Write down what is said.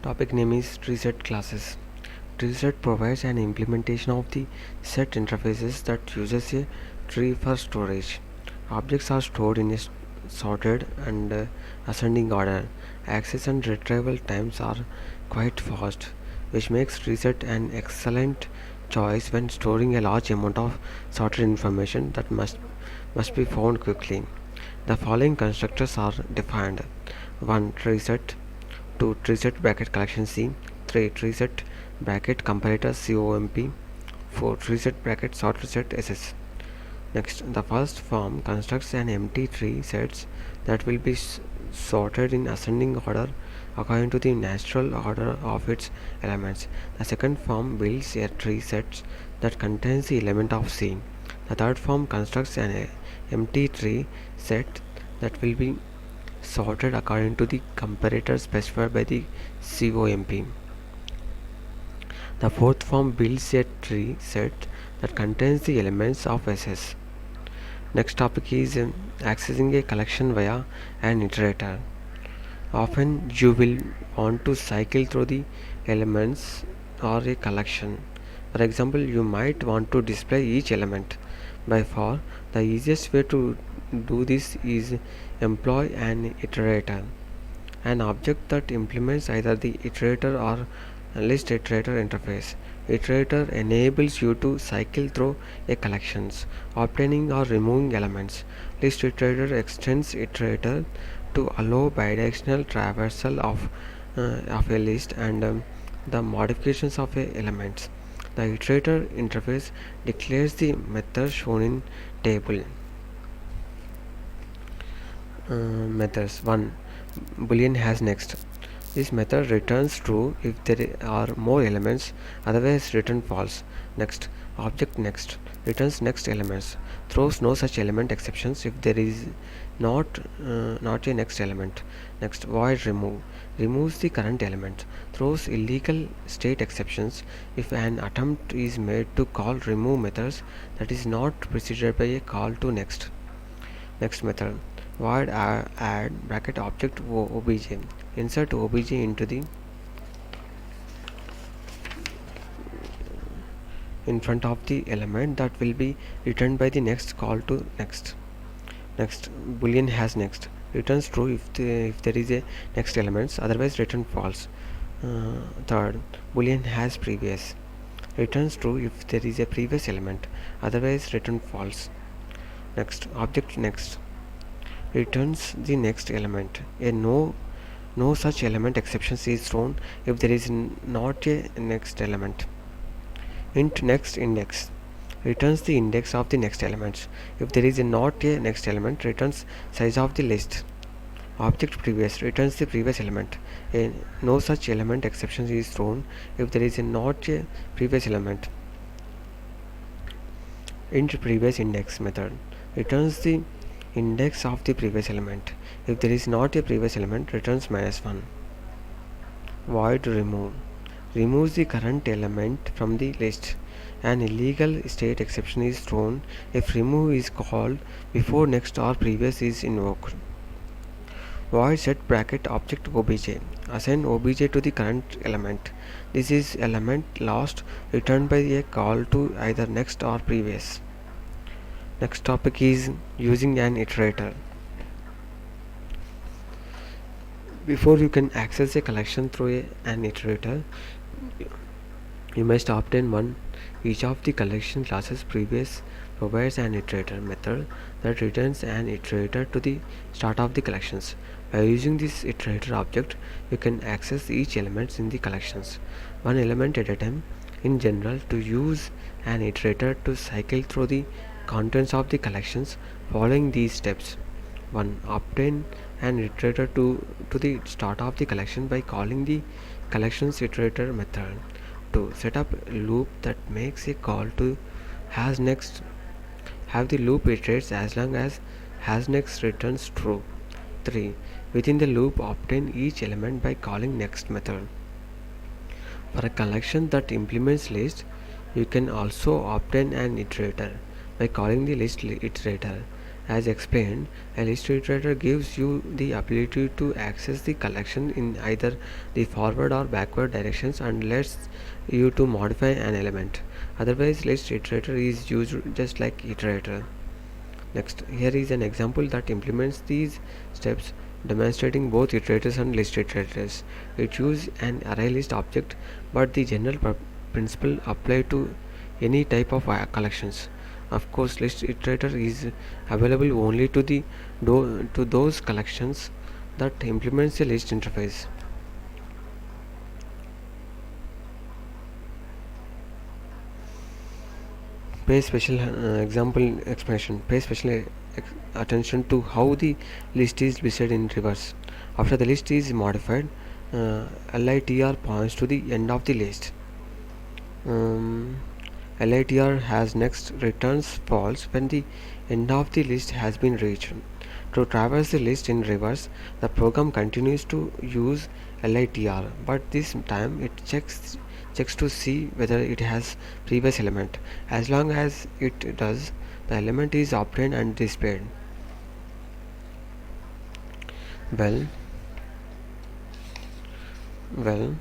Topic name is TreeSet classes. TreeSet provides an implementation of the set interfaces that uses a tree for storage. Objects are stored in a sorted and ascending order. Access and retrieval times are quite fast, which makes TreeSet an excellent choice when storing a large amount of sorted information that must be found quickly. The following constructors are defined: 1. TreeSet, 2. TreeSet bracket collection C, 3. TreeSet bracket comparator COMP, 4. TreeSet bracket sorted set SS. Next, the first form constructs an empty tree sets that will be sorted in ascending order according to the natural order of its elements. The second form builds a tree set that contains the element of C. The third form constructs an empty tree set that will be sorted according to the comparator specified by the COMP. The fourth form builds a tree set that contains the elements of SS. Next topic is accessing a collection via an iterator. Often you will want to cycle through the elements or a collection. For example, you might want to display each element. By far, the easiest way to do this is employ an iterator, an object that implements either the iterator or list iterator interface. Iterator enables you to cycle through a collections, obtaining or removing elements. List iterator extends iterator to allow bidirectional traversal of a list and the modifications of a elements. The iterator interface declares the method shown in table. Methods 1. Boolean has next. This method returns true if there are more elements, otherwise return false. Next. Object next returns next elements, throws no such element exceptions if there is not a next element. Next. Void remove removes the current element, throws illegal state exceptions if an attempt is made to call remove methods that is not preceded by a call to next. Next method. Void add bracket object obj. Insert obj into the in front of the element that will be returned by the next call to next. Next. Boolean has next returns true if there is a next elements, otherwise return false. Third. Boolean has previous returns true if there is a previous element, otherwise return false. Next. Object next returns the next element. A no such element exception is thrown if there is not a next element. Int next index returns the index of the next elements. If there is not a next element, returns size of the list. Object previous returns the previous element. A no such element exception is thrown if there is not a previous element. Int previous index method returns the index of the previous element. If there is not a previous element, returns -1. Void remove removes the current element from the list. An illegal state exception is thrown if remove is called before next or previous is invoked. Void set bracket object obj. Assign obj to the current element. This is element lost returned by a call to either next or previous. Next topic is using an iterator. Before you can access a collection through an iterator, you must obtain one. Each of the collection classes previous provides an iterator method that returns an iterator to the start of the collections. By using this iterator object, you can access each element in the collections, one element at a time. In general, to use an iterator to cycle through the contents of the collections, following these steps: 1. Obtain an iterator to the start of the collection by calling the collections iterator method. 2. Set up a loop that makes a call to has next. Have the loop iterates as long as has next returns true. 3. Within the loop, obtain each element by calling next method. For a collection that implements list, you can also obtain an iterator by calling the list iterator As explained, a list iterator gives you the ability to access the collection in either the forward or backward directions and lets you to modify an element. Otherwise, list iterator is used just like iterator. Next, here is an example that implements these steps, demonstrating both iterators and list iterators. It uses an array list object, but the general principle apply to any type of collections. Of course, list iterator is available only to to those collections that implements a list interface. Pay special example explanation. Pay special attention to how the list is listed in reverse. After the list is modified, LITR points to the end of the list. Um, LITR has next returns false when the end of the list has been reached. To traverse the list in reverse, the program continues to use LITR, but this time it checks to see whether it has previous element. As long as it does, the element is obtained and displayed. Well, well,